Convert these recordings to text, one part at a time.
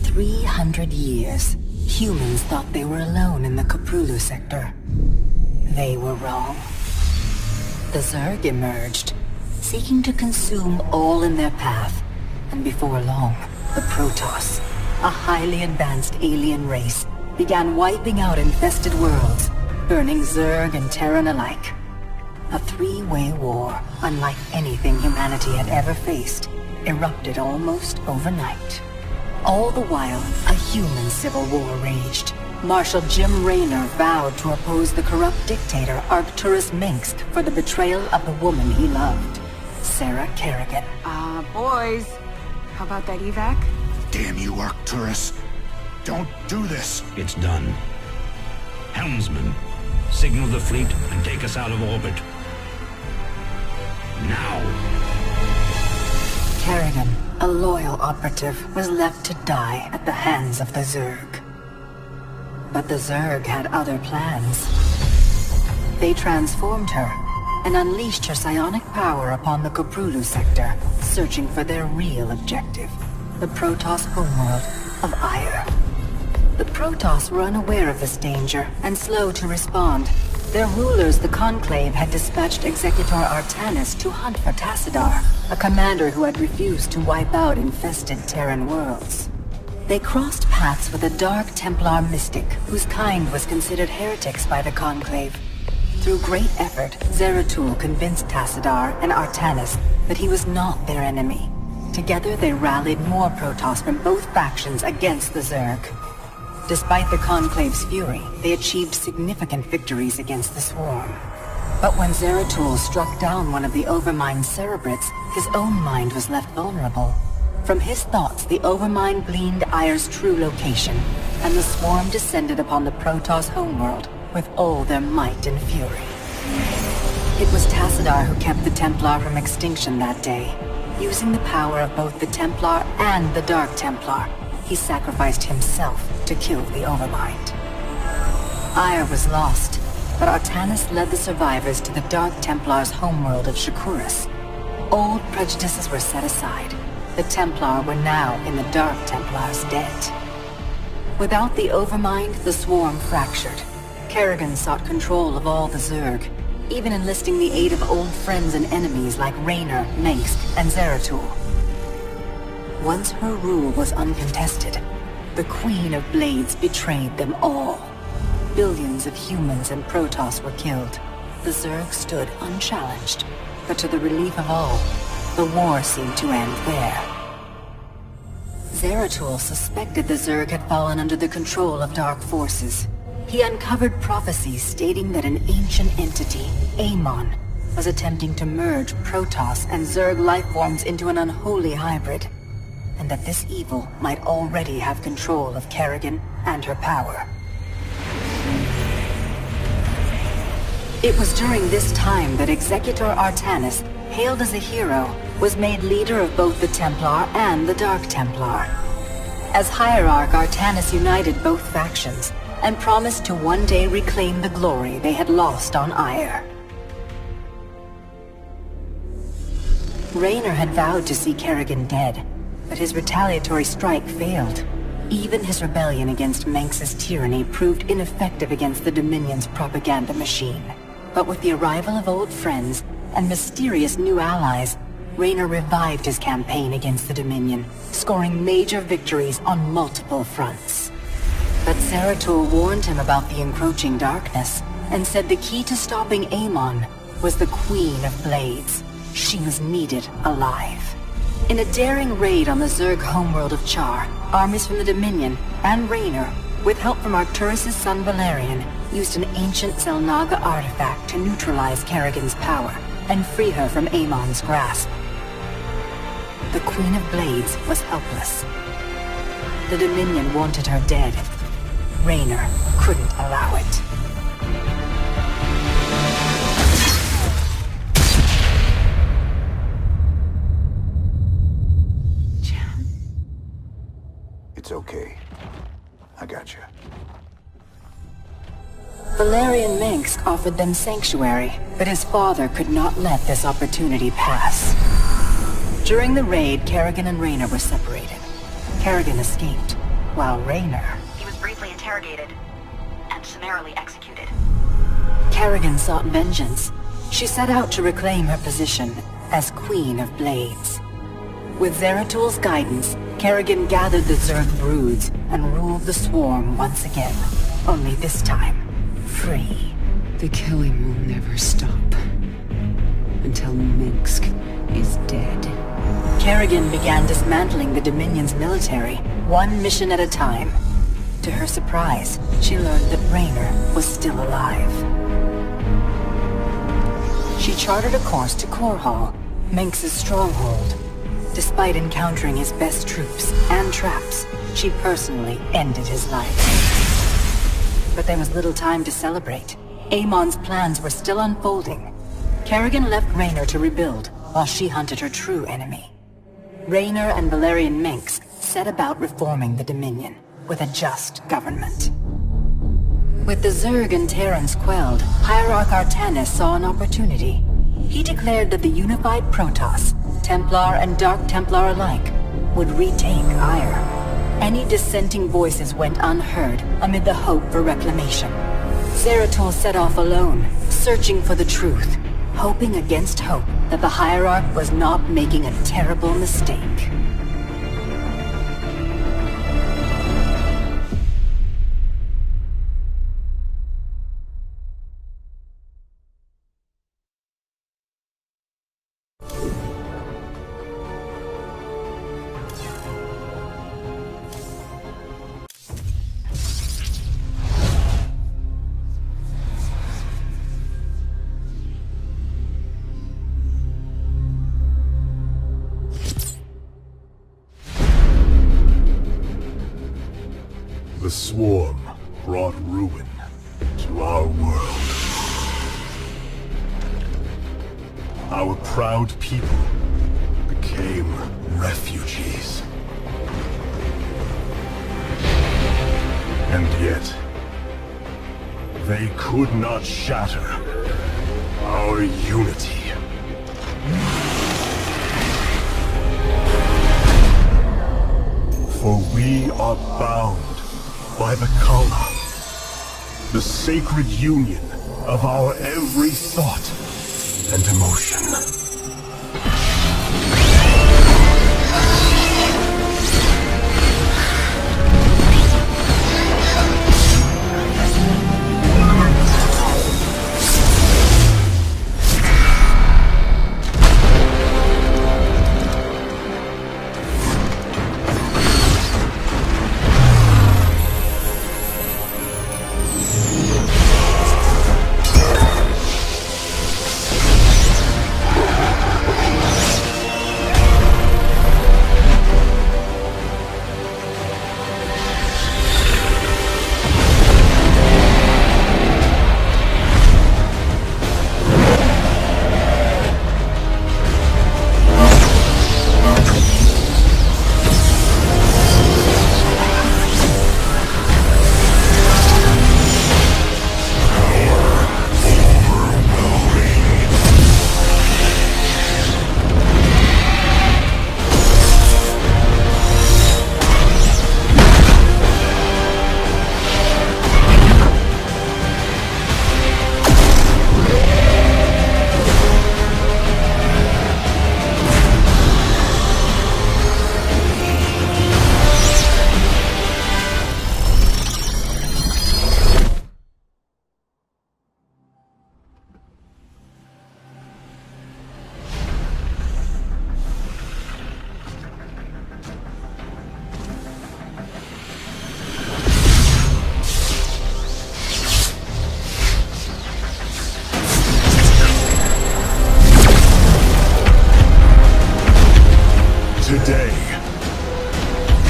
300 years, humans thought they were alone in the Cthulhu sector. They were wrong. The Zerg emerged, seeking to consume all in their path, and before long, the Protoss, a highly advanced alien race, began wiping out infested worlds, burning Zerg and Terran alike. A three-way war, unlike anything humanity had ever faced, erupted almost overnight. All the while, a human civil war raged. Marshal Jim Raynor vowed to oppose the corrupt dictator Arcturus Mengsk for the betrayal of the woman he loved, Sarah Kerrigan. Boys, how about that evac? Damn you, Arcturus. Don't do this. It's done. Helmsman, signal the fleet and take us out of orbit. Now! Kerrigan, a loyal operative, was left to die at the hands of the Zerg. But the Zerg had other plans. They transformed her and unleashed her psionic power upon the Cthulhu sector, searching for their real objective, the Protoss homeworld of Ire. The Protoss were unaware of this danger and slow to respond. Their rulers, the Conclave, had dispatched Executor Artanis to hunt for Tassadar, a commander who had refused to wipe out infested Terran worlds. They crossed paths with a Dark Templar mystic, whose kind was considered heretics by the Conclave. Through great effort, Zeratul convinced Tassadar and Artanis that he was not their enemy. Together they rallied more Protoss from both factions against the Zerg. Despite the Conclave's fury, they achieved significant victories against the Swarm. But when Zeratul struck down one of the Overmind's Cerebrates, his own mind was left vulnerable. From his thoughts, the Overmind gleaned Ire's true location, and the Swarm descended upon the Protoss homeworld with all their might and fury. It was Tassadar who kept the Templar from extinction that day. Using the power of both the Templar and the Dark Templar, he sacrificed himself to kill the Overmind. Ire was lost, but Artanis led the survivors to the Dark Templar's homeworld of Shakuras. Old prejudices were set aside. The Templar were now in the Dark Templar's debt. Without the Overmind, the Swarm fractured. Kerrigan sought control of all the Zerg, even enlisting the aid of old friends and enemies like Raynor, Mengsk, and Zeratul. Once her rule was uncontested, the Queen of Blades betrayed them all. Billions of humans and Protoss were killed. The Zerg stood unchallenged, but to the relief of all, the war seemed to end there. Zeratul suspected the Zerg had fallen under the control of dark forces. He uncovered prophecies stating that an ancient entity, Amon, was attempting to merge Protoss and Zerg lifeforms into an unholy hybrid, and that this evil might already have control of Kerrigan and her power. It was during this time that Executor Artanis, hailed as a hero, was made leader of both the Templar and the Dark Templar. As Hierarch, Artanis united both factions, and promised to one day reclaim the glory they had lost on Ire. Raynor had vowed to see Kerrigan dead, but his retaliatory strike failed. Even his rebellion against Mengsk's tyranny proved ineffective against the Dominion's propaganda machine. But with the arrival of old friends and mysterious new allies, Raynor revived his campaign against the Dominion, scoring major victories on multiple fronts. But Zeratul warned him about the encroaching darkness, and said the key to stopping Amon was the Queen of Blades. She was needed alive. In a daring raid on the Zerg homeworld of Char, armies from the Dominion and Raynor, with help from Arcturus' son Valerian, used an ancient Zelnaga artifact to neutralize Kerrigan's power and free her from Amon's grasp. The Queen of Blades was helpless. The Dominion wanted her dead. Raynor couldn't allow it. It's okay. I got you. Valerian Mengsk offered them sanctuary, but his father could not let this opportunity pass. During the raid, Kerrigan and Raynor were separated. Kerrigan escaped, while Raynor... He was briefly interrogated and summarily executed. Kerrigan sought vengeance. She set out to reclaim her position as Queen of Blades. With Zeratul's guidance, Kerrigan gathered the Zerg broods and ruled the swarm once again. Only this time, free. The killing will never stop. Until Minsk is dead. Kerrigan began dismantling the Dominion's military, one mission at a time. To her surprise, she learned that Raynor was still alive. She charted a course to Korhal, Minsk's stronghold. Despite encountering his best troops and traps, she personally ended his life. But there was little time to celebrate. Amon's plans were still unfolding. Kerrigan left Raynor to rebuild, while she hunted her true enemy. Raynor and Valerian Minsk set about reforming the Dominion, with a just government. With the Zerg and Terrans quelled, Hierarch Artanis saw an opportunity. He declared that the unified Protoss, Templar and Dark Templar alike, would retake Ire. Any dissenting voices went unheard amid the hope for reclamation. Zeratul set off alone, searching for the truth, hoping against hope that the Hierarch was not making a terrible mistake. The swarm brought ruin to our world. Our proud people became refugees. And yet, they could not shatter our unity. For we are bound by the Kala, the sacred union of our every thought and emotion. Today,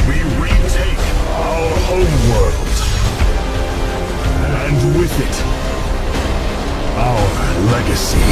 we retake our homeworld, and with it, our legacy.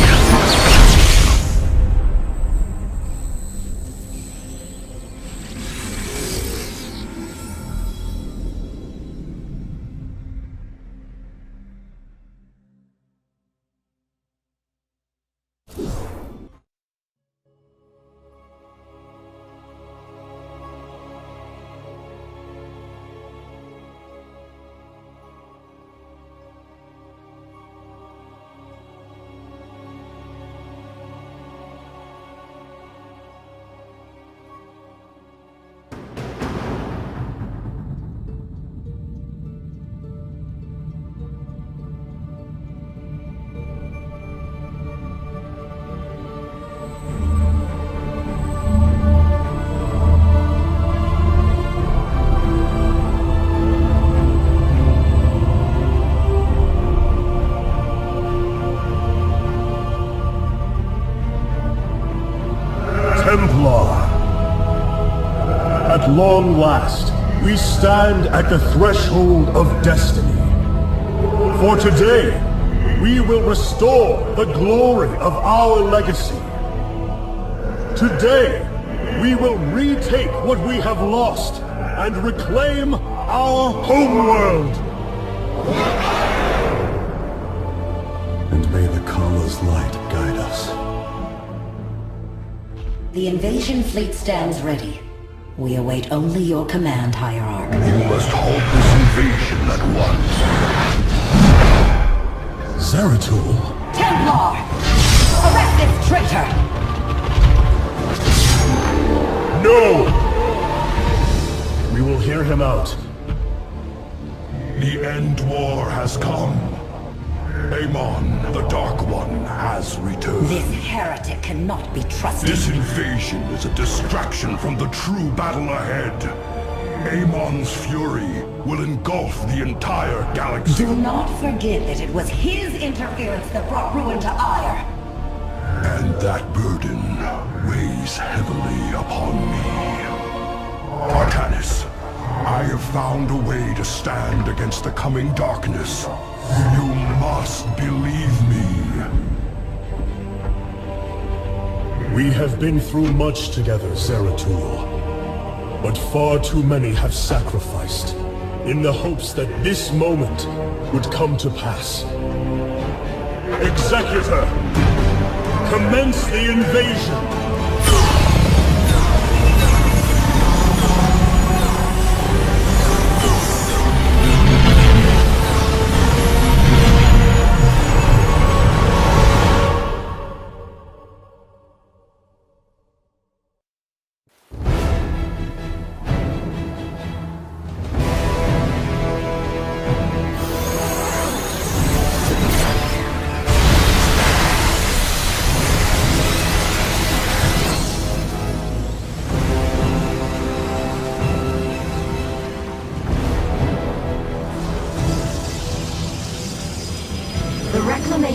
long last, we stand at the threshold of destiny. For today, we will restore the glory of our legacy. Today, we will retake what we have lost and reclaim our homeworld. And may the Kala's light guide us. The invasion fleet stands ready. We await only your command, Hierarch. You must halt this invasion at once. Zeratul? Templar! Arrest this traitor! No! We will hear him out. The end war has come. Amon, the Dark One, has returned. This heretic cannot be trusted. This invasion is a distraction from the true battle ahead. Amon's fury will engulf the entire galaxy. Do not forget that it was his interference that brought ruin to Ire. And that burden weighs heavily upon me. Artanis, I have found a way to stand against the coming darkness. You must believe me. We have been through much together, Zeratul. But far too many have sacrificed, in the hopes that this moment would come to pass. Executor! Commence the invasion!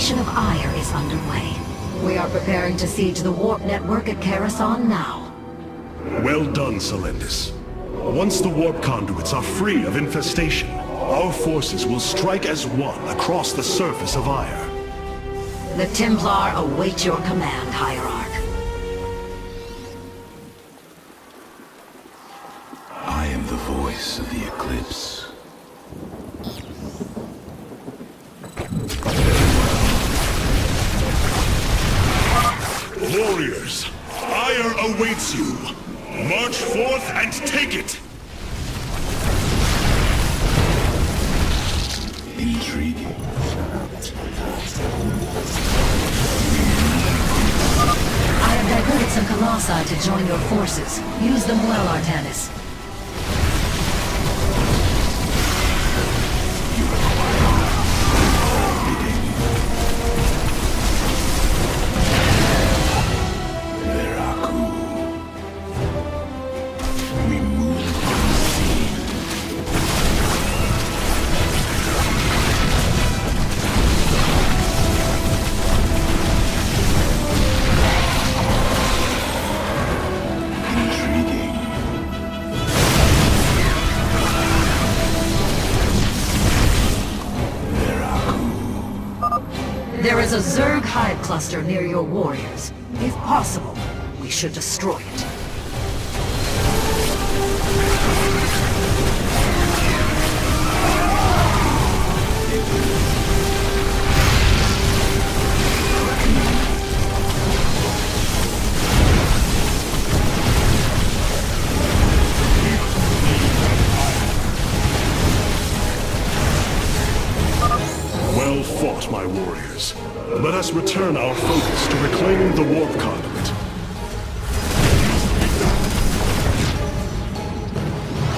Of Ire is underway. We are preparing to siege the warp network at Karasan now. Well done, Selendis. Once the warp conduits are free of infestation, our forces will strike as one across the surface of Ire. The Templar await your command, Hierarch. I am the voice of the Eclipse. Warriors, Ire awaits you. March forth and take it! Intriguing. I have diverted some Colossi to join your forces. Use them well, Artanis. There is a Zerg hive cluster near your warriors. If possible, we should destroy it. Well fought, my warriors. Let us return our focus to reclaiming the warp conduit.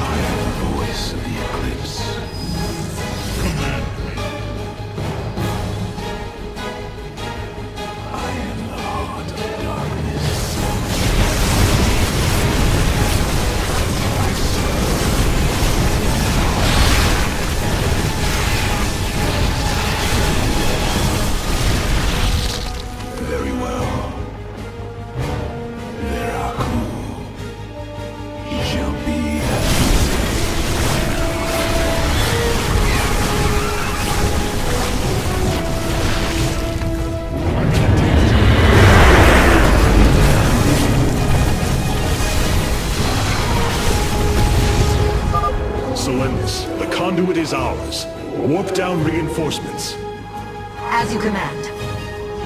I am the voice of the Eclipse. I am the heart of darkness. Very well. is ours. Warp down reinforcements. As you command.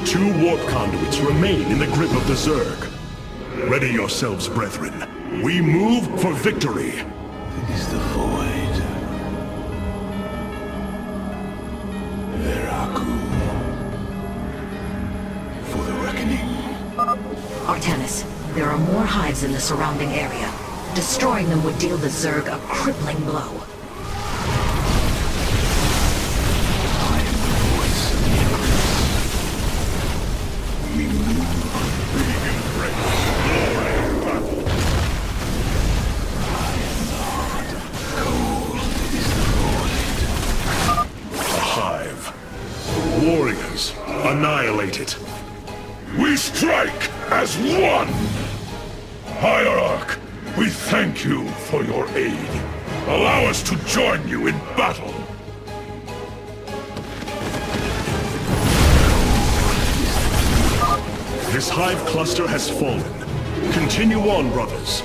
2 warp conduits remain in the grip of the Zerg. Ready yourselves, brethren. We move for victory. It is the void. Veraku. For the reckoning. Artanis, there are more hives in the surrounding area. Destroying them would deal the Zerg a crippling blow. I am the voice of the eclipse. We move. We embrace glory and battle. I am the heart. Cold is the void. A hive. Warriors, annihilate it. We strike as one! Hierarch, we thank you for your aid. Allow us to join you in battle. This hive cluster has fallen. Continue on, brothers.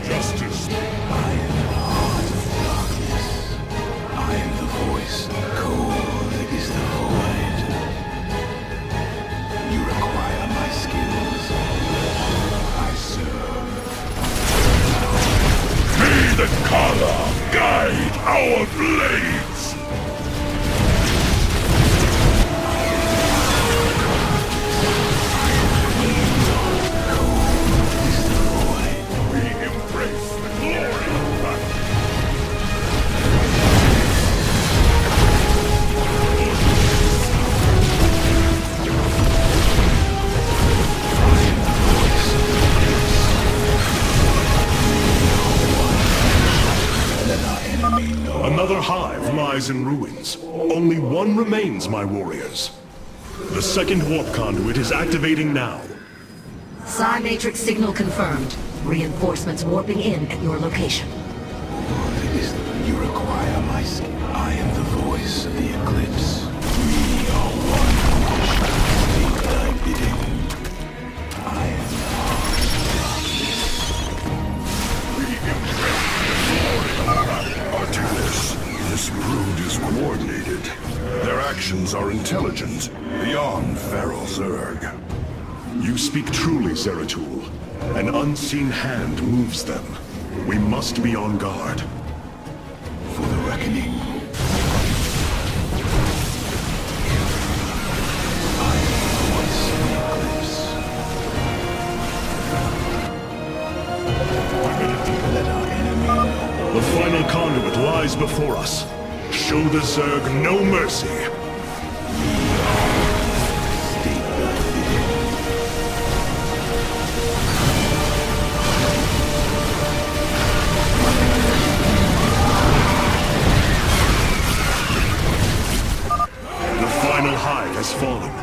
Justice. I am the heart of darkness. I am the voice. Cold is the void. You require my skills. I serve. May the Kala guide our blades! We embrace the glory of battle. Another hive lies in ruins. Only one remains, my warriors. The second warp conduit is activating now. Psi Matrix signal confirmed. Reinforcements warping in at your location. You require my skill. I am the voice of the eclipse. We are one. Speak thy bidding. I am the heart of darkness. Artanis, this brood is coordinated. Their actions are intelligent, beyond feral Zerg. You speak truly, Zeratul. An unseen hand moves them. We must be on guard. For the reckoning. I am the voice of the eclipse. Let our enemy know. The final conduit lies before us. Show the Zerg no mercy. State thy bidding. The final hive has fallen.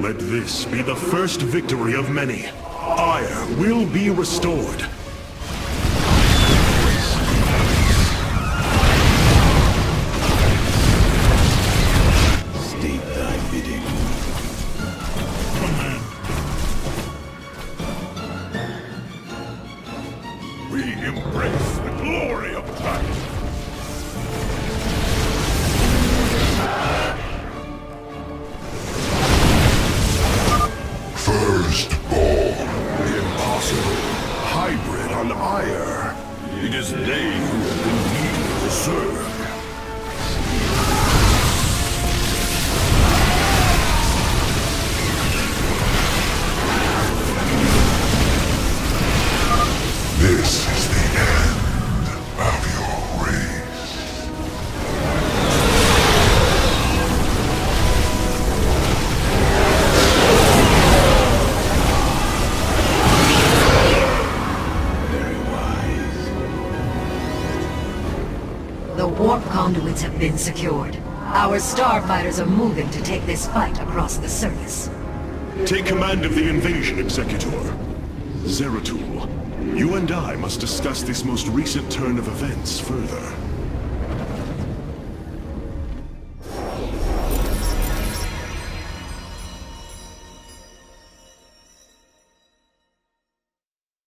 Let this be the first victory of many. Ire will be restored. State thy bidding. We embrace the glory of battle. Firstborn. Impossible. Hybrid on Ire. It is they who have been leading the Zerg. This is the end of your race. Very wise. The warp conduits have been secured. Our starfighters are moving to take this fight across the surface. Take command of the invasion, Executor. Zeratul, you and I must discuss this most recent turn of events further.